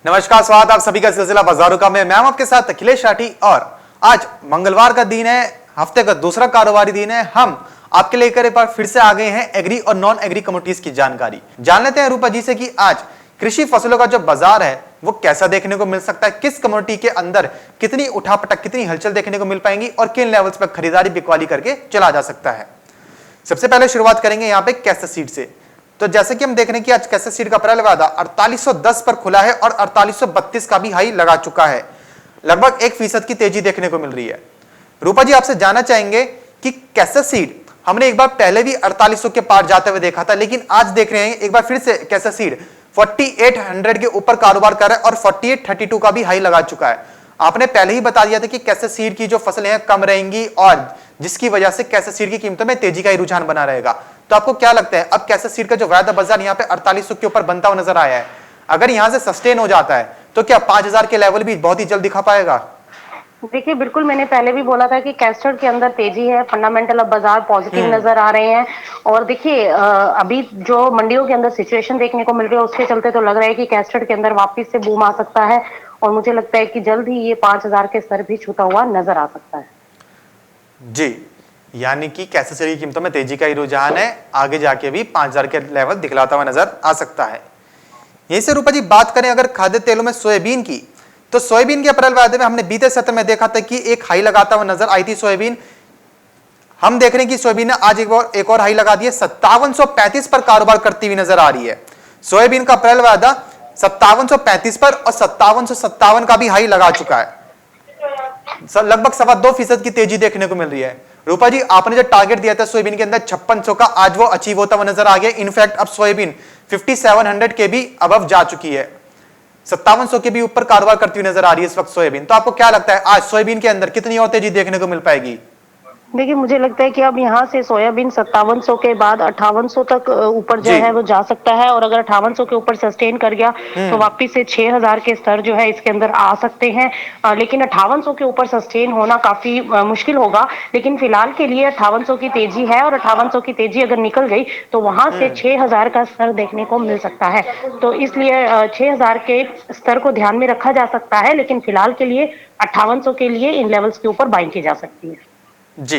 नमस्कार, स्वागत आप सभी का सिलसिला बाजारों का मैं हूं आपके साथ अखिलेश राठी। और आज मंगलवार का दिन है, हफ्ते का दूसरा कारोबारी दिन है। हम आपके लेकर एक बार फिर से आ गए हैं एग्री और नॉन एग्री कमोडिटीज की जानकारी। जान लेते हैं रूपा जी से कि आज कृषि फसलों का जो बाजार है वो कैसा देखने को मिल सकता है, किस कमोडिटी के अंदर कितनी उठापटक, कितनी हलचल देखने को मिल पाएंगी और किन लेवल्स पर खरीदारी बिकवाली करके चला जा सकता है। सबसे पहले शुरुआत करेंगे यहाँ पे कैसेट सीड से। तो जैसे कि हम देख रहे हैं कि आज कैसेट सीड का पहला वादा 4810 पर खुला है और 4832 का भी हाई लगा चुका है। लगभग 1% की तेजी देखने को मिल रही है। रूपा जी, आपसे जानना चाहेंगे कि कैसेट सीड हमने एक बार पहले भी 4800 के पार जाते हुए देखा था, लेकिन आज देख रहे हैं एक बार फिर से कैसेट सीड 4800 के ऊपर कारोबार कर रहा है और 4832 का भी हाई लगा चुका है। आपने पहले ही बता दिया था कि कैसेट सीड की जो फसलें हैं कम रहेंगी और जिसकी वजह से कैसेट सीड की कीमतों में तेजी का ही रुझान बना रहेगा। तो आपको क्या लगता है, अब कैसेट सीड का जो वायदा बाजार यहाँ पे 4800 के ऊपर बनता हुआ नजर आया है, अगर यहाँ से सस्टेन हो जाता है तो क्या 5000 के लेवल भी बहुत ही जल्द दिखा पाएगा? देखिए, बिल्कुल मैंने पहले भी बोला था कि कैस्टर्ड के अंदर तेजी है, फंडामेंटल अब बाजार पॉजिटिव नजर आ रहे हैं। और देखिए, अभी जो मंडियों के अंदर सिचुएशन देखने को मिल रही है उसके चलते तो लग रहा है कि कैस्टर्ड के अंदर वापस से बूम आ सकता है और मुझे लगता है कि जल्द ही ये 5000 के स्तर भी छूता हुआ नजर आ सकता है। जी, यानी कि कैसेट सीड की कीमतों में तेजी का ही रुझान है, आगे जाके भी 5000 के लेवल दिखलाता हुआ नजर आ सकता है। यहीं से रूपा जी बात करें अगर खाद्य तेलों में सोयाबीन की, तो सोयाबीन के अप्रैल वायदे में हमने बीते सत्र में देखा था कि एक हाई लगाता हुआ नजर आई थी सोयाबीन। हम देख रहे हैं कि सोयाबीन ने आज एक और हाई लगा दी है, 5735 पर कारोबार करती हुई नजर आ रही है। सोयाबीन का अप्रैल वायदा 5735 पर और 5757 का भी हाई लगा चुका है। लगभग 2.25% की तेजी देखने को मिल रही है। रूपा जी, आपने जो टारगेट दिया था सोयाबीन के अंदर 5600 का, आज वो अचीव होता हुआ नजर आ गया। इनफैक्ट अब सोयाबीन 5700 के भी अबव जा चुकी है, 5700 के भी ऊपर कारोबार करती हुई नजर आ रही है इस वक्त सोयाबीन। तो आपको क्या लगता है आज सोयाबीन के अंदर कितनी और तेजी देखने को मिल पाएगी? देखिए, मुझे लगता है कि अब यहाँ से सोयाबीन 5700 के बाद 5800 तक ऊपर जो है वो जा सकता है और अगर 5800 के ऊपर सस्टेन कर गया तो वापस से 6000 के स्तर जो है इसके अंदर आ सकते हैं। लेकिन 5800 के ऊपर सस्टेन होना काफी मुश्किल होगा। लेकिन फिलहाल के लिए 5800 की तेजी है और 5800 की तेजी अगर निकल गई तो वहां से 6000 का स्तर देखने को मिल सकता है। तो इसलिए 6000 के स्तर को ध्यान में रखा जा सकता है, लेकिन फिलहाल के लिए 5800 के लिए इन लेवल्स के ऊपर बाइंग की जा सकती है। जी,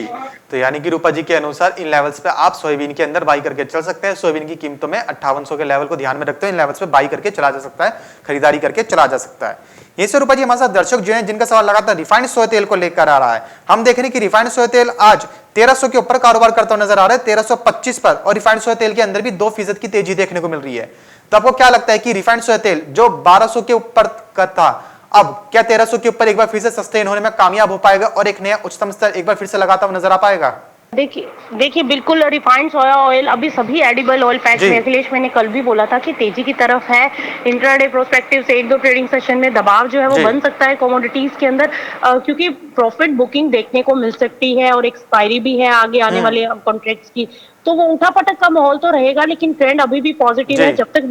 तो यानी कि रूपा जी के अनुसार इन लेवल्स पे आप सोयाबीन के अंदर बाई करके चल सकते हैं। सोयाबीन की कीमतों में 5800 के लेवल को ध्यान में रखते हुए इन लेवल्स पे बाई करके चला जा सकता है, खरीदारी करके चला जा सकता है। यहीं से रूपा जी हमारे साथ दर्शक जो हैं जिनका सवाल लगातार रिफाइंड सोया तेल को लेकर आ रहा है। हम देख रहे हैं कि रिफाइंड सोया तेल आज 1300 के ऊपर कारोबार करता हुआ नजर आ रहा है, 1325 पर, और रिफाइंड सोया तेल के अंदर भी 2% की तेजी देखने को मिल रही है। तो आपको क्या लगता है कि रिफाइंड सोया तेल जो 1200 के ऊपर का था, अब क्या 1300 के ऊपर एक बार फिर से सस्टेन होने में कामयाब हो पाएगा और एक नया उच्चतम स्तर एक बार फिर से लगाता हुआ नजर आ पाएगा? देखिए बिल्कुल, रिफाइंड सोया ऑयल अभी सभी एडिबल ऑयल पैक में, अखिलेश मैंने कल भी बोला था कि तेजी की तरफ है। इंट्राडे प्रोस्पेक्टिव से 1-2 ट्रेडिंग सेशन में दबाव जो है वो बन सकता है कमोडिटीज के अंदर, क्योंकि प्रॉफिट बुकिंग देखने को मिल सकती है और एक्सपायरी भी है आगे आने वाले कॉन्ट्रैक्ट्स की। तो वो उठापटक का माहौल तो रहेगा, लेकिन ट्रेंड अभी भी पॉजिटिव है। जब तक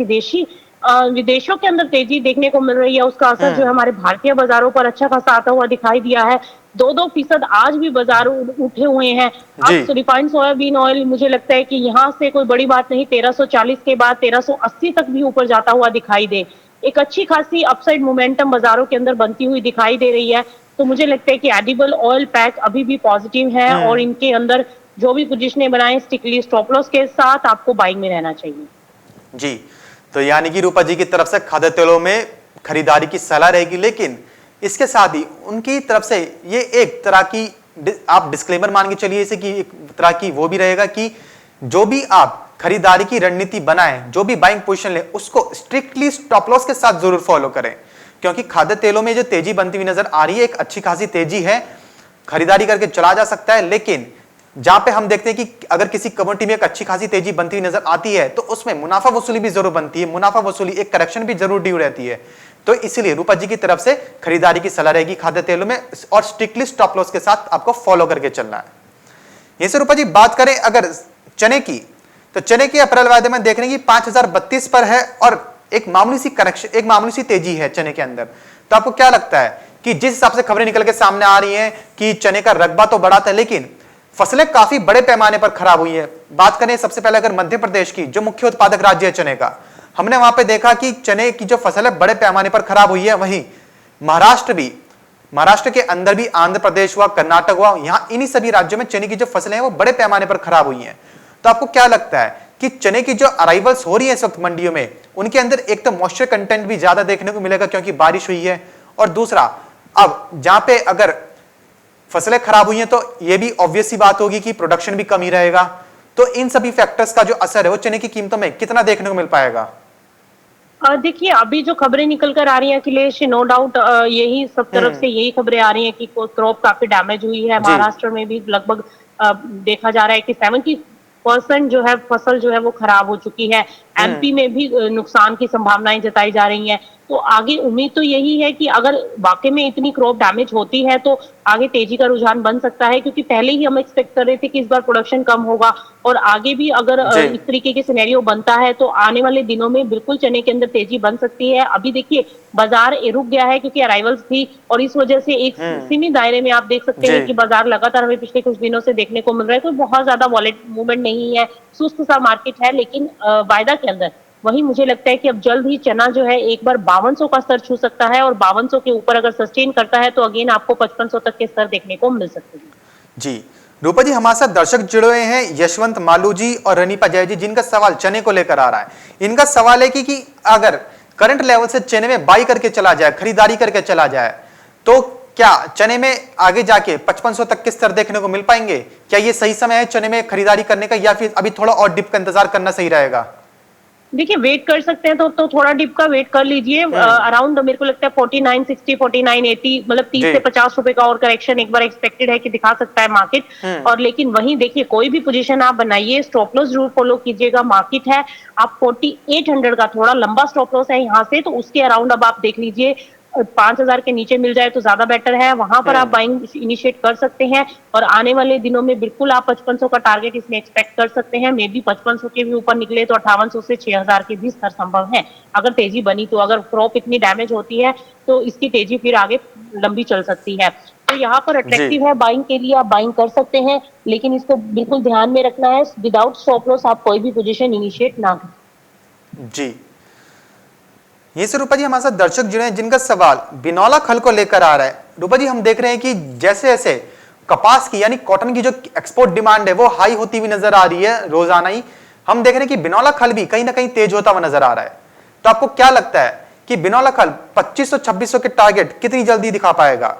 विदेशों के अंदर तेजी देखने को मिल रही है उसका असर जो है हमारे भारतीय बाजारों पर अच्छा खासा आता हुआ दिखाई दिया है। 2-2% आज भी बाजार उठे हुए हैं। अब रिफाइंड सोयाबीन ऑयल मुझे लगता है कि यहाँ से कोई बड़ी बात नहीं, 1340 के बाद 1380 तक भी ऊपर जाता हुआ दिखाई दे। एक अच्छी खासी अपसाइड मोमेंटम बाजारों के अंदर बनती हुई दिखाई दे रही है। तो मुझे लगता है कि एडिबल ऑयल पैक अभी भी पॉजिटिव है और इनके अंदर जो भी पोजीशनें बनाए स्टिकली स्टॉप लॉस के साथ आपको बाइंग में रहना चाहिए। जी, तो यानी कि रूपा जी की तरफ से खाद्य तेलों में खरीदारी की सलाह रहेगी, लेकिन इसके साथ ही उनकी तरफ से ये एक तरह की आप डिस्क्लेमर मान के चलिए इसे कि एक तरह की वो भी रहेगा कि जो भी आप खरीदारी की रणनीति बनाएं, जो भी बाइंग पोजीशन ले, उसको स्ट्रिक्टली स्टॉप लॉस के साथ जरूर फॉलो करें, क्योंकि खाद्य तेलों में जो तेजी बनती हुई नजर आ रही है एक अच्छी खासी तेजी है, खरीदारी करके चला जा सकता है। लेकिन जहां पे हम देखते हैं कि अगर किसी कमोडिटी में एक अच्छी खासी तेजी बनती हुई नजर आती है तो उसमें मुनाफा वसूली भी जरूर बनती है, मुनाफा वसूली एक करेक्शन भी जरूर ड्यू रहती है। तो इसलिए रूपा जी की तरफ से खरीदारी की सलाह रहेगी खाद्य तेलों में और स्ट्रिक्टली स्टॉप लॉस के साथ आपको फॉलो करके चलना है। यहीं से रूपा जी बात करें अगर चने की, तो चने के अप्रैल वायदे में देख रहे हैं कि 5032 पर है और एक मामूली सी करेक्शन, एक मामूली सी तेजी है चने के अंदर। तो आपको क्या लगता है कि जिस हिसाब से खबरें निकल के सामने आ रही हैं कि चने का रकबा तो बढ़ा था लेकिन फसलें काफी बड़े पैमाने पर खराब हुई है। बात करें सबसे पहले अगर मध्य प्रदेश की, जो मुख्य उत्पादक राज्य है चने का, हमने वहां पे देखा कि चने की जो फसल है बड़े पैमाने पर खराब हुई है। वहीं महाराष्ट्र के अंदर भी आंध्र प्रदेश हुआ, कर्नाटक हुआ, यहां इन्हीं सभी राज्यों में चने की जो फसलें हैं वो बड़े पैमाने पर खराब हुई हैं। तो आपको क्या लगता है कि चने की जो अराइवल्स हो रही है इस वक्त मंडियों में, उनके अंदर एक तो मॉइस्चर कंटेंट भी ज्यादा देखने को मिलेगा क्योंकि बारिश हुई है, और दूसरा अब जहां पे अगर फसलें खराब हुई हैं तो यह भी ऑब्वियस सी बात होगी कि प्रोडक्शन भी कम ही रहेगा। तो इन सभी फैक्टर्स का जो असर है वो चने की कीमतों में कितना देखने को मिल पाएगा? देखिए, अभी जो खबरें निकल कर आ रही हैं अखिलेश, नो डाउट यही सब तरफ से यही खबरें आ रही हैं कि क्रॉप काफी डैमेज हुई है। महाराष्ट्र में भी लगभग देखा जा रहा है कि 70% जो है फसल जो है वो खराब हो चुकी है। एमपी में भी नुकसान की संभावनाएं जताई जा रही हैं। तो आगे उम्मीद तो यही है कि अगर वाकई में इतनी क्रॉप डैमेज होती है तो आगे तेजी का रुझान बन सकता है, क्योंकि पहले ही हम एक्सपेक्ट कर रहे थे कि इस बार प्रोडक्शन कम होगा, और आगे भी अगर इस तरीके के सिनेरियो बनता है तो आने वाले दिनों में बिल्कुल चने के अंदर तेजी बन सकती है। अभी देखिए बाजार रुक गया है क्योंकि अराइवल्स थी, और इस वजह से एक सीमित दायरे में आप देख सकते हैं कि बाजार लगातार हमें पिछले कुछ दिनों से देखने को मिल रहा है। तो बहुत ज्यादा वॉलेट मूवमेंट नहीं है, सुस्त सा मार्केट है, लेकिन वायदा के अंदर वही मुझे लगता है कि अब जल्द ही चना जो है एक बार 5200 का स्तर छू सकता है, और 5200 के ऊपर अगर सस्टेन करता है तो अगेन आपको 5500 तक के स्तर देखने को मिल सकते हैं। जी रूपा जी, हमारे साथ दर्शक जुड़े हुए हैं यशवंत मालू जी और रनीपा जय जी, जिनका सवाल चने को लेकर आ रहा है। इनका सवाल है कि अगर करंट लेवल से चने में बाई करके चला जाए, खरीदारी करके चला जाए, तो क्या चने में आगे जाके 5500 तक के स्तर देखने को मिल पाएंगे? क्या ये सही समय है चने में खरीदारी करने का, या फिर अभी थोड़ा और डिप का इंतजार करना सही रहेगा? देखिए, वेट कर सकते हैं तो थोड़ा डिप का वेट कर लीजिए। अराउंड मेरे को लगता है 4960 4980, मतलब 30 से 50 रुपए का और करेक्शन एक बार एक्सपेक्टेड है कि दिखा सकता है मार्केट। और लेकिन वहीं देखिए, कोई भी पोजीशन आप बनाइए, स्टॉप लॉस जरूर फॉलो कीजिएगा। मार्केट है आप 4800 का थोड़ा लंबा स्टॉप लॉस है यहाँ से, तो उसके अराउंड अब आप देख लीजिए 5000 के नीचे मिल जाए तो ज्यादा बेटर है, वहां पर आप बाइंग इनिशिएट कर सकते हैं। और आने वाले दिनों में बिल्कुल आप 5500 का टारगेट इसमें एक्सपेक्ट कर सकते हैं। मे बी 5500 के भी ऊपर निकले तो 5800 से 6000 के भी स्तर संभव है अगर तेजी बनी तो। अगर क्रॉप इतनी डैमेज होती है तो इसकी तेजी फिर आगे लंबी चल सकती है। तो यहाँ पर अट्रैक्टिव है बाइंग के लिए, आप बाइंग कर सकते हैं, लेकिन इसको बिल्कुल ध्यान में रखना है, विदाउट स्टॉप लॉस आप कोई भी पोजीशन इनिशिएट ना करें। जी, ये से रूपा जी हमारे साथ दर्शक जुड़े हैं जिनका सवाल बिनौला खल को लेकर आ रहा है। रूपा जी, हम देख रहे हैं कि जैसे जैसे कपास की यानी कॉटन की जो एक्सपोर्ट डिमांड है वो हाई होती हुई नजर आ रही है, रोजाना ही हम देख रहे हैं कि बिनौला खल भी कहीं ना कहीं तेज होता हुआ नजर आ रहा है। तो आपको क्या लगता है कि बिनौला खल 2500-2600 के टारगेट कितनी जल्दी दिखा पाएगा?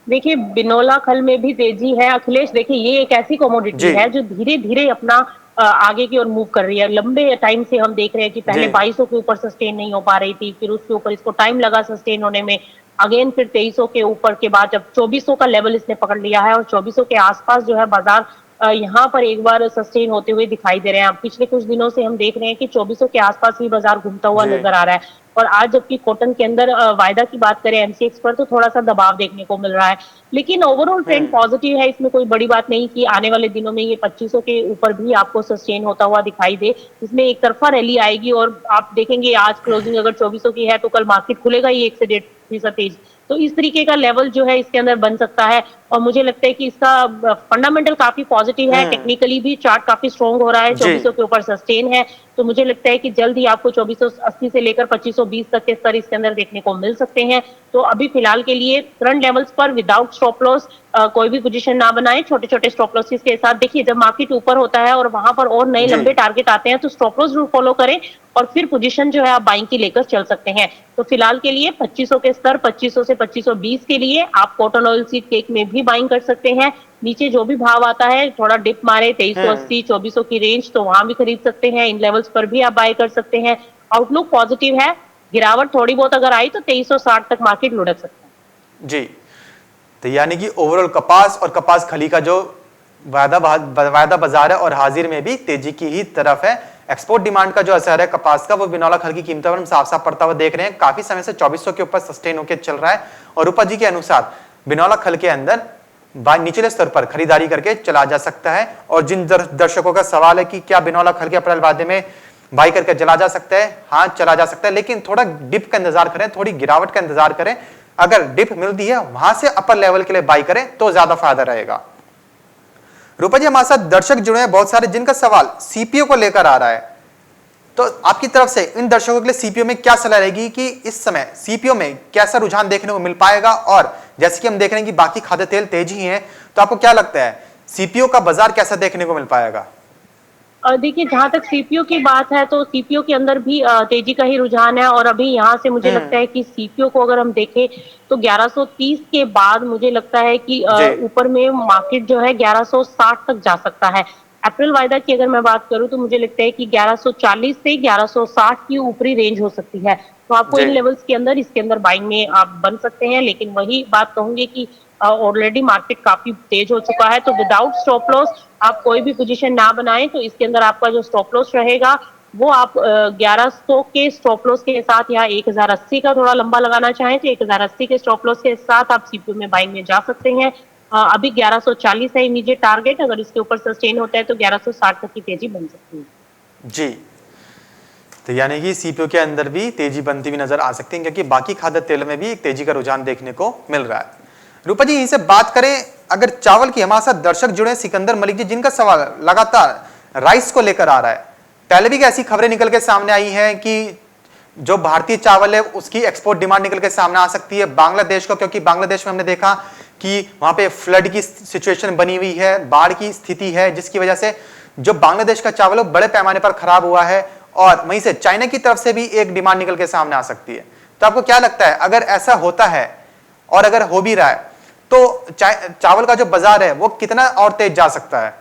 देखिए, बिनौला खल में भी तेजी है अखिलेश। देखिए, ये एक ऐसी कमोडिटी है जो धीरे धीरे अपना आगे की ओर मूव कर रही है। लंबे टाइम से हम देख रहे हैं कि पहले 2200 के ऊपर सस्टेन नहीं हो पा रही थी, फिर उसके ऊपर इसको टाइम लगा सस्टेन होने में, अगेन फिर 2300 के ऊपर के बाद जब 2400 का लेवल इसने पकड़ लिया है, और 2400 के आसपास जो है बाजार यहाँ पर एक बार सस्टेन होते हुए दिखाई दे रहे हैं। पिछले कुछ दिनों से हम देख रहे हैं कि 2400 के आसपास ही बाजार घूमता हुआ नजर आ रहा है। और आज जबकि कॉटन के अंदर वायदा की बात करें एमसीएक्स पर, तो थोड़ा सा दबाव देखने को मिल रहा है, लेकिन ओवरऑल ट्रेंड पॉजिटिव है। इसमें कोई बड़ी बात नहीं कि आने वाले दिनों में ये 2500 के ऊपर भी आपको सस्टेन होता हुआ दिखाई दे। इसमें एक तरफा रैली आएगी, और आप देखेंगे आज क्लोजिंग अगर 2400 की है तो कल मार्केट खुलेगा ही 1 से 1.5% तेज। तो इस तरीके का लेवल जो है इसके अंदर बन सकता है, और मुझे लगता है कि इसका फंडामेंटल काफी पॉजिटिव है। टेक्निकली भी चार्ट काफी स्ट्रॉन्ग हो रहा है, 2400 के ऊपर सस्टेन है। तो मुझे लगता है कि जल्द ही आपको 2480 से लेकर 2520 तक के स्तर इसके अंदर देखने को मिल सकते हैं। तो अभी फिलहाल के लिए करंट लेवल्स पर विदाउट स्टॉप लॉस कोई भी पोजीशन ना बनाए, छोटे छोटे स्टॉप लॉसेस के साथ। देखिए, जब मार्केट ऊपर होता है और वहां पर और नए लंबे टारगेट आते हैं तो स्टॉप लॉस जरूर फॉलो करें, और फिर पोजीशन जो है आप बाइंग की लेकर चल सकते हैं। तो फिलहाल के लिए 2500 के स्तर, 2500 से 2520 के लिए आप कॉटन ऑयल सीड केक में भी बाइंग कर सकते हैं। नीचे जो भी भाव आता है, थोड़ा डिप मारे 2380 2400 की रेंज, तो वहां भी खरीद सकते हैं। इन लेवल्स पर भी आप बाय कर सकते हैं। आउटलुक पॉजिटिव है, गिरावट थोड़ी बहुत अगर आई तो 2360 तक मार्केट लुढ़क सकता है। जी, तो यानी कि ओवरऑल कपास और कपास खली का जो वायदा बाजार है और हाजिर में भी तेजी की ही तरफ है। एक्सपोर्ट डिमांड का जो असर है कपास का वो बिनौला खल की कीमतों पर हम साफ साफ पड़ता हुआ देख रहे हैं। काफी समय से 2400 के ऊपर सस्टेन होकर चल रहा है, और रूपा जी के अनुसार बिनौला खल के अंदर निचले स्तर पर खरीदारी करके चला जा सकता है। और जिन दर्शकों का सवाल है कि क्या बिनौला खल के अप्रैल वादे में बाई करके चला जा सकता है, हाँ चला जा सकता है, लेकिन थोड़ा डिप का इंतजार करें, थोड़ी गिरावट का इंतजार करें। अगर डिप मिलती है वहां से अपर लेवल के लिए बाई करें तो ज्यादा फायदा रहेगा। रूपा जी, हमारे साथ दर्शक जुड़े हैं बहुत सारे जिनका सवाल सीपीओ को लेकर आ रहा है। तो आपकी तरफ से इन दर्शकों के लिए सीपीओ में क्या सलाह रहेगी कि इस समय सीपीओ में कैसा रुझान देखने को मिल पाएगा, और जैसे कि हम देख रहे हैं कि बाकी खाद्य तेल तेजी ही है, तो आपको क्या लगता है सीपीओ का बाजार कैसा देखने को मिल पाएगा? देखिए, जहां तक सीपीओ की बात है तो सीपीओ के अंदर भी तेजी का ही रुझान है, और अभी यहाँ से मुझे लगता है कि सीपीओ को अगर हम देखें तो 1130 के बाद मुझे लगता है कि ऊपर में मार्केट जो है 1160 तक जा सकता है। अप्रैल वायदा की अगर मैं बात करूं तो मुझे लगता है कि 1140 से 1160 की ऊपरी रेंज हो सकती है। तो आपको इन लेवल्स के अंदर इसके अंदर बाइंग में आप बन सकते हैं, लेकिन वही बात कहूंगी कि ऑलरेडी मार्केट काफी तेज हो चुका है, तो विदाउट स्टॉप लॉस आप कोई भी पोजीशन ना बनाएं। तो इसके अंदर आपका जो स्टॉप लॉस रहेगा वो आप 1100 के स्टॉप लॉस के साथ, या 1080 का थोड़ा लंबा लगाना चाहें तो 1080 के स्टॉप लॉस के साथ आप सीपीओ में बाइंग में जा सकते हैं। अभी 1140 है इमीडिएट टारगेट, अगर इसके ऊपर सस्टेन होता है तो 1160 तक की तेजी बन सकती है। जी, तो यानी कि सीपीओ के अंदर भी तेजी बनती हुई नजर आ सकती है, क्योंकि बाकी खाद्य तेल में भी एक तेजी का रुझान देखने को मिल रहा है। रूपा जी, इनसे बात करें अगर चावल की, हमारे साथ दर्शक जुड़े सिकंदर मलिक जी, जिनका सवाल लगातार राइस को लेकर आ रहा है। पहले भी ऐसी खबरें निकल के सामने आई हैं कि जो भारतीय चावल है उसकी एक्सपोर्ट डिमांड निकल के सामने आ सकती है बांग्लादेश को, क्योंकि बांग्लादेश में हमने देखा कि वहां पे फ्लड की सिचुएशन बनी हुई है, बाढ़ की स्थिति है, जिसकी वजह से जो बांग्लादेश का चावल है बड़े पैमाने पर खराब हुआ है, और वहीं से चाइना की तरफ से भी एक डिमांड निकल के सामने आ सकती है। तो आपको क्या लगता है अगर ऐसा होता है, और अगर हो भी रहा है, तो चावल का जो बाजार है वो कितना और तेज जा सकता है?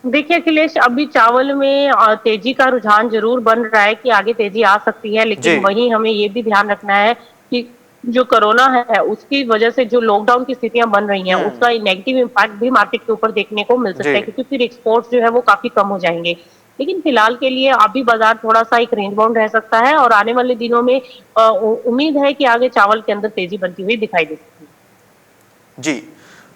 देखिए अखिलेश, अभी चावल में तेजी का रुझान जरूर बन रहा है कि आगे तेजी आ सकती है, लेकिन वहीं हमें ये भी ध्यान रखना है कि जो कोरोना है उसकी वजह से जो लॉकडाउन की स्थितियां बन रही हैं उसका नेगेटिव इम्पैक्ट भी मार्केट के ऊपर देखने को मिल सकता है, क्योंकि फिर एक्सपोर्ट्स जो है वो काफी कम हो जाएंगे। लेकिन फिलहाल के लिए अभी बाजार थोड़ा सा एक रेंज बाउंड रह सकता है, और आने वाले दिनों में उम्मीद है कि आगे चावल के अंदर तेजी बनती हुई दिखाई दे सकती है। जी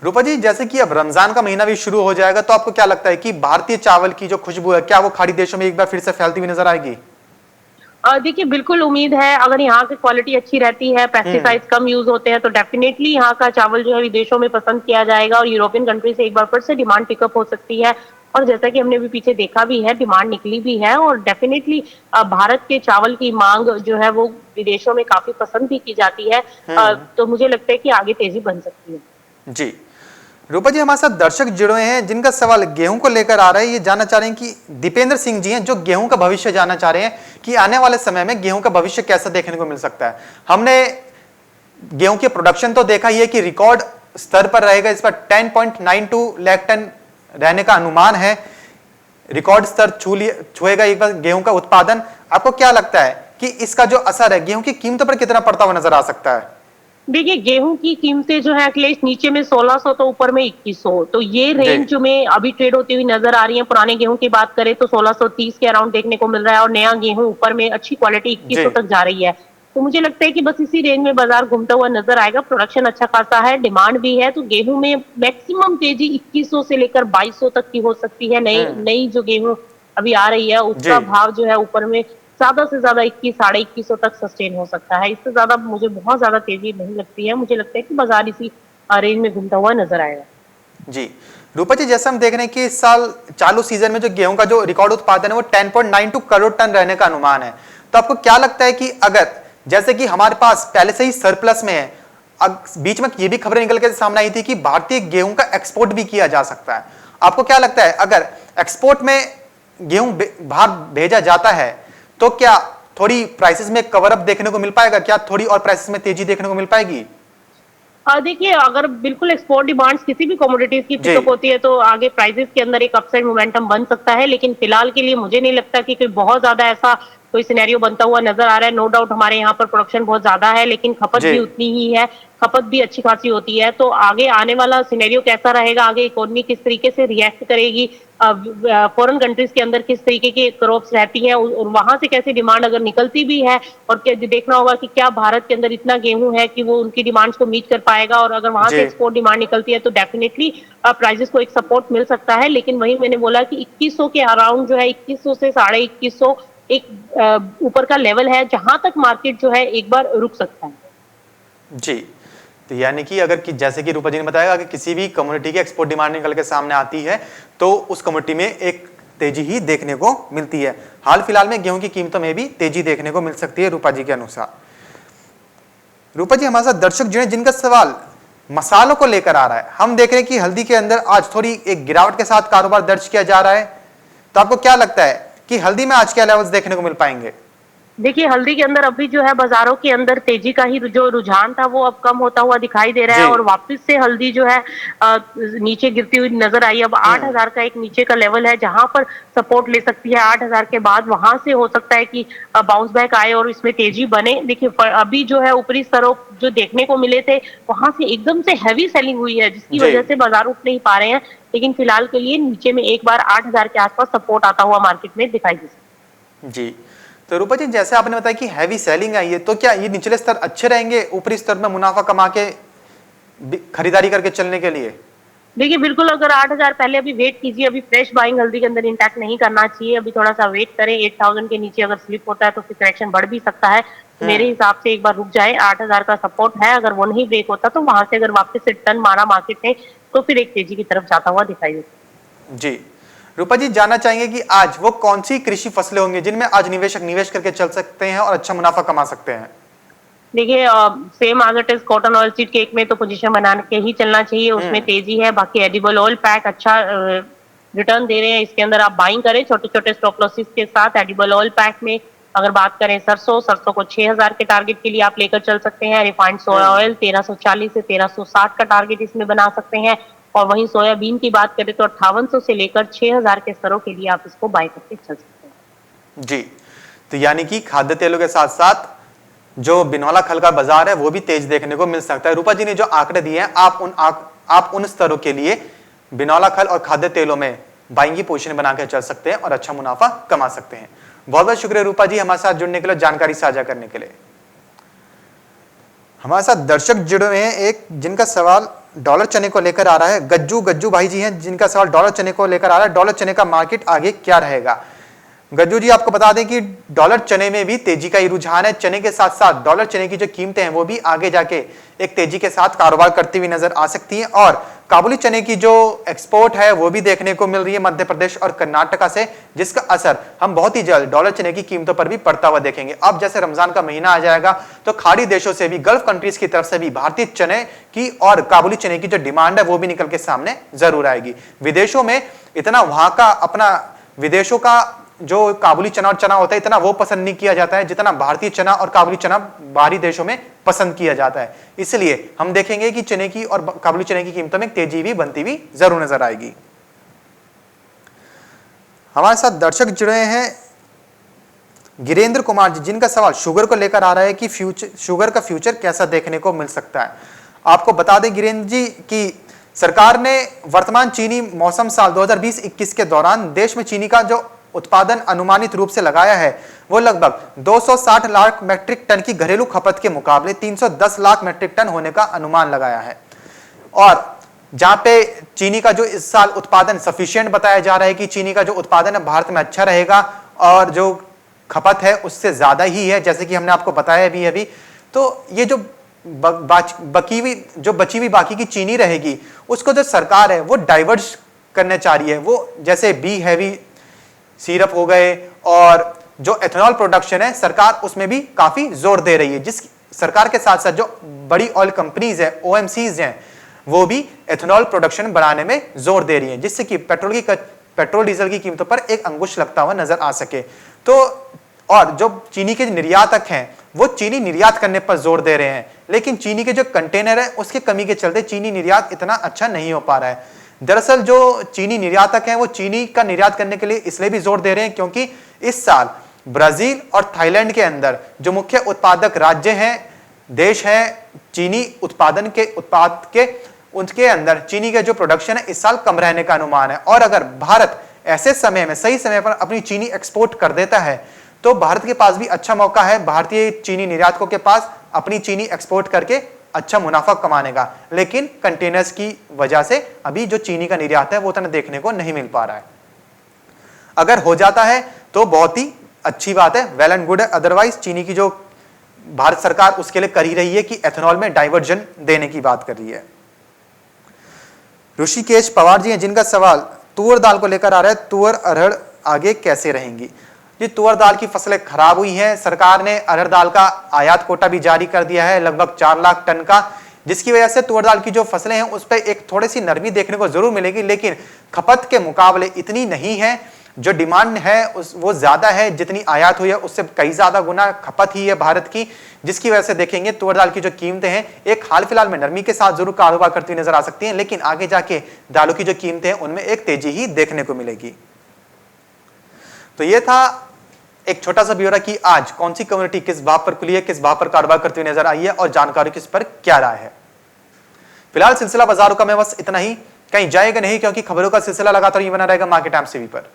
रूपा जी, जैसे कि अब रमजान का महीना भी शुरू हो जाएगा, तो आपको क्या लगता है कि भारतीय चावल की जो खुशबू है क्या वो खाड़ी देशों में एक बार फिर से फैलती हुई नजर आएगी? देखिए बिल्कुल उम्मीद है, अगर यहाँ की क्वालिटी अच्छी रहती है, पेस्टिसाइड्स कम यूज होते हैं, तो डेफिनेटली यहाँ का चावल जो है विदेशों में पसंद किया जाएगा, और यूरोपियन कंट्री से एक बार फिर से डिमांड पिकअप हो सकती है। और जैसा कि हमने भी पीछे देखा भी है, डिमांड निकली भी है, और डेफिनेटली भारत के चावल की मांग जो है वो विदेशों में काफी पसंद भी की जाती है। तो मुझे लगता है कि आगे तेजी बन सकती है। जी रूपा जी, हमारे साथ दर्शक जुड़े हैं जिनका सवाल गेहूं को लेकर आ रहा है। ये जानना चाह रहे हैं कि दीपेंद्र सिंह जी हैं जो गेहूं का भविष्य जानना चाह रहे हैं कि आने वाले समय में गेहूं का भविष्य कैसा देखने को मिल सकता है। हमने गेहूं के प्रोडक्शन तो देखा ही है कि रिकॉर्ड स्तर पर रहेगा, इस पर 10.92 लाख टन रहने का अनुमान है। रिकॉर्ड स्तर छुएगा एक बार गेहूं का उत्पादन। आपको क्या लगता है कि इसका जो असर है गेहूं की कीमतों पर कितना पड़ता हुआ नजर आ सकता है? देखिए गेहूं की कीमतें जो है अखिलेश नीचे में 1600 तो ऊपर में 2100, तो ये रेंज में अभी ट्रेड होती हुई नजर आ रही है। पुराने गेहूं की बात करें तो 1630 के अराउंड देखने को मिल रहा है, और नया गेहूं ऊपर में अच्छी क्वालिटी 2100 तक जा रही है। तो मुझे लगता है कि बस इसी रेंज में बाजार घूमता हुआ नजर आएगा। प्रोडक्शन अच्छा खासा है, डिमांड भी है, तो गेहूं में मैक्सिमम तेजी 2100 से लेकर 2200 तक की हो सकती है। नई जो गेहूं अभी आ रही है उसका भाव जो है ऊपर में ज्यादा से ज्यादा 21 साढ़े 2100 तक सस्टेन हो सकता है। इससे ज्यादा मुझे बहुत ज्यादा तेजी नहीं लगती है। मुझे लगता है कि बाजार इसी रेंज में घूमता हुआ नजर आएगा। जी रूपा जी, जैसे हम देख रहे हैं कि इस साल चालू सीजन में जो गेहूं का जो रिकॉर्ड उत्पादन है वो 10.92 करोड़ टन रहने का अनुमान है। तो आपको क्या लगता है कि अगर जैसे कि हमारे पास पहले से ही सरप्लस में है, बीच में ये भी खबरें निकल के सामने आई थी कि भारतीय गेहूं का एक्सपोर्ट भी किया जा सकता है। आपको क्या लगता है अगर एक्सपोर्ट में गेहूं बाहर भेजा जाता है तो क्या थोड़ी प्राइसेस में कवर अप देखने को मिल पाएगा? क्या थोड़ी और प्राइसेस में तेजी देखने को मिल पाएगी? देखिए अगर बिल्कुल एक्सपोर्ट डिमांड्स किसी भी कमोडिटीज की पिकअप होती है तो आगे प्राइसेस के अंदर एक अपसाइड मोमेंटम बन सकता है, लेकिन फिलहाल के लिए मुझे नहीं लगता कि कोई बहुत ज्यादा ऐसा कोई सिनेरियो बनता हुआ नजर आ रहा है। नो डाउट हमारे यहाँ पर प्रोडक्शन बहुत ज्यादा है, लेकिन खपत भी उतनी ही है, खपत भी अच्छी खासी होती है। तो आगे आने वाला सिनेरियो कैसा रहेगा, आगे इकोनॉमी किस तरीके से रिएक्ट करेगी, फॉरेन कंट्रीज के अंदर किस तरीके की क्रॉप्स रहती हैं और वहां से कैसी डिमांड अगर निकलती भी है, और देखना होगा कि क्या भारत के अंदर इतना गेहूं है कि वो उनकी डिमांड्स को मीट कर पाएगा, और अगर वहां से एक्सपोर्ट डिमांड निकलती है तो डेफिनेटली प्राइसेस को एक सपोर्ट मिल सकता है। लेकिन वही मैंने बोला कि 2100 के अराउंड जो है 2100 से साढ़े 2100 एक ऊपर का लेवल है जहां तक मार्केट जो है एक बार रुक सकता है। जी, तो यानी कि अगर जैसे कि रूपा जी ने बताया, अगर किसी भी कम्युनिटी की एक्सपोर्ट डिमांड निकल के सामने आती है तो उस कम्युनिटी में एक तेजी ही देखने को मिलती है। हाल फिलहाल में गेहूं की कीमतों में भी तेजी देखने को मिल सकती है रूपा जी के अनुसार। रूपा जी, हमारे साथ दर्शक जुड़े जिनका सवाल मसालों को लेकर आ रहा है। हम देख रहे हैं कि हल्दी के अंदर आज थोड़ी एक गिरावट के साथ कारोबार दर्ज किया जा रहा है, तो आपको क्या लगता है कि हल्दी में आज क्या लेवल्स देखने को मिल पाएंगे? देखिए, हल्दी के अंदर अभी जो है बाजारों के अंदर तेजी का ही जो रुझान था वो अब कम होता हुआ दिखाई दे रहा है, जी। और वापस से हल्दी जो है नीचे गिरती हुई नजर आई। अब 8,000 का एक नीचे का लेवल है जहां पर सपोर्ट ले सकती है। 8,000 के बाद वहां से हो सकता है कि बाउंस बैक आए और इसमें तेजी बने। देखिए, अभी जो है ऊपरी स्तरों जो देखने को मिले थे वहां से एकदम से हैवी सेलिंग हुई है, जिसकी जी। वजह से बाजार उठ नहीं पा रहे हैं। लेकिन फिलहाल के लिए नीचे में एक बार 8,000 के आसपास सपोर्ट आता हुआ मार्केट में दिखाई दे सकता है। जी, तो रूपा जी, जैसे आपने बताया कि हैवी सेलिंग आई है, तो क्या ये निचले स्तर अच्छे रहेंगे ऊपरी स्तर में मुनाफा कमा के खरीदारी करके चलने के लिए? देखिए, बिल्कुल, अगर 8,000 पहले अभी वेट कीजिए, अभी फ्रेश बाइंग हल्दी के अंदर इंटैक्ट नहीं करना चाहिए। अभी थोड़ा सा वेट करें, 8,000 के नीचे अगर स्लिप होता है तो फिर करेक्शन बढ़ भी सकता है। तो मेरे हिसाब से एक बार रुक जाए, 8,000 का सपोर्ट है, अगर वो नहीं ब्रेक होता तो वहां से अगर वापस से टर्न मारा मार्केट ने तो फिर एक तेजी की तरफ जाता हुआ दिखाई देता है। जी, रूपा जी, जानना चाहेंगे कि आज वो कौन सी कृषि फसलें होंगी जिनमें आज निवेशक निवेश करके चल सकते हैं और अच्छा मुनाफा कमा सकते हैं? देखिए, same as it is cotton oil seed cake में तो पोजीशन बना के ही चलना चाहिए, उसमें तेजी है। बाकी एडिबल ऑयल पैक अच्छा रिटर्न दे रहे हैं, इसके अंदर आप बाइंग करें छोटे छोटे स्टॉप लॉसेस के साथ। एडिबल ऑयल पैक में अगर बात करें सरसों को 6,000 के टारगेट के लिए आप लेकर चल सकते हैं। रिफाइंड सोया ऑयल 1340 से 1360 का टारगेट इसमें बना सकते हैं। और वहीं सोयाबीन की बात करें तो 5800 से लेकर 6,000 के स्तरों के लिए आप इसको बाय करके चल सकते हैं। जी, तो यानी कि खाद्य तेलों के साथ साथ जो बिनौला खल का बाजार है वो भी तेज देखने को मिल सकता है। रूपा जी ने जो आंकड़े दिए हैं, आप उन स्तरों के लिए बिनौला खल और खाद्य तेलों में बाइंग की पोजीशन बनाकर चल सकते हैं और अच्छा मुनाफा कमा सकते हैं। बहुत बहुत शुक्रिया रूपा जी हमारे साथ जुड़ने के लिए, जानकारी साझा करने के लिए। हमारे साथ दर्शक जुड़े हुए हैं एक, जिनका सवाल डॉलर चने को लेकर आ रहा है। गज्जू भाई जी हैं जिनका सवाल डॉलर चने को लेकर आ रहा है। डॉलर चने का मार्केट आगे क्या रहेगा? गज्जू जी, आपको बता दें कि डॉलर चने में भी तेजी का ही रुझान है। चने के साथ साथ डॉलर चने की जो कीमतें हैं वो भी आगे जाके एक तेजी के साथ कारोबार करती हुई नजर आ सकती हैं। और काबुली चने की जो एक्सपोर्ट है वो भी देखने को मिल रही है मध्य प्रदेश और कर्नाटका से, जिसका असर हम बहुत ही जल्द डॉलर चने की कीमतों पर भी पड़ता हुआ देखेंगे। अब जैसे रमजान का महीना आ जाएगा तो खाड़ी देशों से भी, गल्फ कंट्रीज की तरफ से भी भारतीय चने की और काबुली चने की जो डिमांड है वो भी निकल के सामने जरूर आएगी। विदेशों में इतना वहां का अपना, विदेशों का जो काबुली चना और चना होता है इतना वो पसंद नहीं किया जाता है जितना भारतीय चना और काबुली चना बाहरी देशों में पसंद किया जाता है। इसलिए हम देखेंगे कि चने की और काबुली चने की कीमतों में तेजी भी बनती हुई जरूर नजर आएगी। हमारे साथ दर्शक जुड़े हैं गिरेंद्र कुमार जी, जिनका सवाल शुगर को लेकर आ रहा है कि शुगर का फ्यूचर कैसा देखने को मिल सकता है। आपको बता दें गिरेंद्र जी कि सरकार ने वर्तमान चीनी मौसम साल 2020-21 के दौरान देश में चीनी का जो उत्पादन अनुमानित रूप से लगाया है वो लगभग 260 लाख मैट्रिक टन की घरेलू खपत के मुकाबले 310 लाख मैट्रिक टन होने का अनुमान लगाया है। और जहां पे चीनी का जो इस साल उत्पादन सफिशिएंट बताया जा रहा है कि चीनी का जो उत्पादन है भारत में अच्छा रहेगा और जो खपत है उससे ज्यादा ही है, जैसे कि हमने आपको बताया अभी। तो ये जो बची हुई बाकी की चीनी रहेगी उसको जो सरकार है वो डाइवर्ट करने चाह रही है। वो जैसे बी हैवी सिरप हो गए और जो एथेनॉल प्रोडक्शन है सरकार उसमें भी काफी जोर दे रही है। जिस सरकार के साथ साथ जो बड़ी ऑयल कंपनीज है, ओएमसीज हैं, वो भी एथेनॉल प्रोडक्शन बढ़ाने में जोर दे रही है, जिससे कि पेट्रोल डीजल की कीमतों पर एक अंकुश लगता हुआ नजर आ सके। तो और जो चीनी के निर्यातक हैं वो चीनी निर्यात करने पर जोर दे रहे हैं, लेकिन चीनी के जो कंटेनर है उसके कमी के चलते चीनी निर्यात इतना अच्छा नहीं हो पा रहा है। दरअसल जो चीनी निर्यातक हैं वो चीनी का निर्यात करने के लिए इसलिए भी जोर दे रहे हैं क्योंकि इस साल ब्राजील और थाईलैंड के अंदर जो मुख्य उत्पादक राज्य हैं, देश हैं चीनी उत्पाद के, उनके अंदर चीनी के जो प्रोडक्शन है इस साल कम रहने का अनुमान है। और अगर भारत ऐसे समय में सही समय पर अपनी चीनी एक्सपोर्ट कर देता है तो भारत के पास भी अच्छा मौका है, भारतीय चीनी निर्यातकों के पास अपनी चीनी एक्सपोर्ट करके अच्छा मुनाफा कमाने का। लेकिन कंटेनर्स की वजह से अभी जो चीनी का निर्यात है वो उतना देखने को नहीं मिल पा रहा है। अगर हो जाता है तो बहुत ही अच्छी बात है, वेल एंड गुड है। अदरवाइज चीनी की जो भारत सरकार उसके लिए कर ही रही है कि एथेनॉल में डाइवर्जन देने की बात कर रही है। ऋषिकेश पवार जी हैं जिनका सवाल तुअर दाल को लेकर आ रहा है। तुअर, अरहर आगे कैसे रहेंगी। जी, तुअर दाल की फसलें खराब हुई हैं। सरकार ने अरहर दाल का आयात कोटा भी जारी कर दिया है लगभग 4 लाख टन का, जिसकी वजह से तुअर दाल की जो फसलें हैं उस पर एक थोड़ी सी नरमी देखने को जरूर मिलेगी, लेकिन खपत के मुकाबले इतनी नहीं है। जो डिमांड है वो ज्यादा है, जितनी आयात हुई है उससे कई ज्यादा गुना खपत ही है भारत की, जिसकी वजह से देखेंगे तुअर दाल की जो कीमतें हैं एक हाल फिलहाल में नरमी के साथ जरूर कारोबार करती हुई नजर आ सकती हैं, लेकिन आगे जाके दालों की जो कीमतें हैं उनमें एक तेजी ही देखने को मिलेगी। तो ये था एक छोटा सा ब्यौरा कि आज कौन सी कम्युनिटी किस भाव पर खुली है, किस भाव पर कारोबार करती हुई नजर आई है और जानकारी किस पर क्या राय है। फिलहाल सिलसिला बाजारों का मैं बस इतना ही, कहीं जाएगा नहीं क्योंकि खबरों का सिलसिला लगातार ही बना रहेगा मार्केट टाइम्स टीवी पर।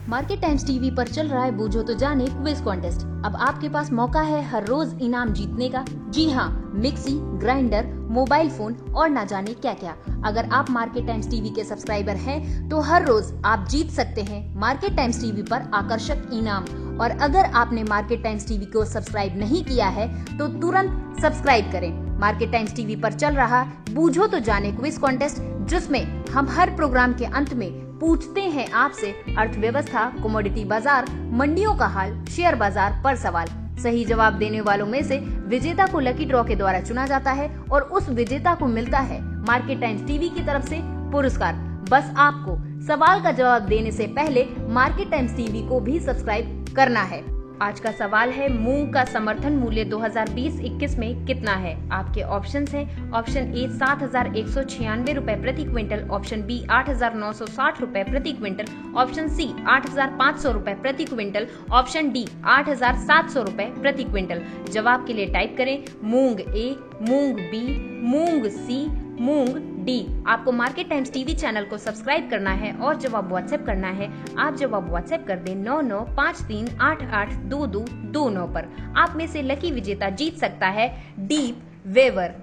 मार्केट टाइम्स टीवी पर चल रहा है बूझो तो जाने क्विज कॉन्टेस्ट। अब आपके पास मौका है हर रोज इनाम जीतने का। जी हाँ, मिक्सी, ग्राइंडर, मोबाइल फोन और ना जाने क्या क्या। अगर आप मार्केट टाइम्स टीवी के सब्सक्राइबर हैं तो हर रोज आप जीत सकते हैं मार्केट टाइम्स टीवी पर आकर्षक इनाम। और अगर आपने मार्केट टाइम्स टीवी को सब्सक्राइब नहीं किया है तो तुरंत सब्सक्राइब करें। मार्केट टाइम्स टीवी पर चल रहा बूझो तो जाने क्विज कॉन्टेस्ट, जिसमें हम हर प्रोग्राम के अंत में पूछते हैं आपसे अर्थव्यवस्था, कमोडिटी बाजार, मंडियों का हाल, शेयर बाजार पर सवाल। सही जवाब देने वालों में से विजेता को लकी ड्रॉ के द्वारा चुना जाता है और उस विजेता को मिलता है मार्केट टाइम्स टीवी की तरफ से पुरस्कार। बस आपको सवाल का जवाब देने से पहले मार्केट टाइम्स टीवी को भी सब्सक्राइब करना है। आज का सवाल है, मूंग का समर्थन मूल्य 2020-21 में कितना है? आपके ऑप्शंस हैं, ऑप्शन ए 7,196 रुपए प्रति क्विंटल, ऑप्शन बी 8,960 रुपए प्रति क्विंटल, ऑप्शन सी 8,500 रुपए प्रति क्विंटल, ऑप्शन डी 8,700 रुपए प्रति क्विंटल। जवाब के लिए टाइप करें मूंग ए, मूंग बी, मूंग सी, मूंग डी। आपको मार्केट टाइम्स टीवी चैनल को सब्सक्राइब करना है और जवाब व्हाट्सएप करना है। आप जवाब व्हाट्सएप कर दें 9953882229 पर। आप में से लकी विजेता जीत सकता है डीप वेवर।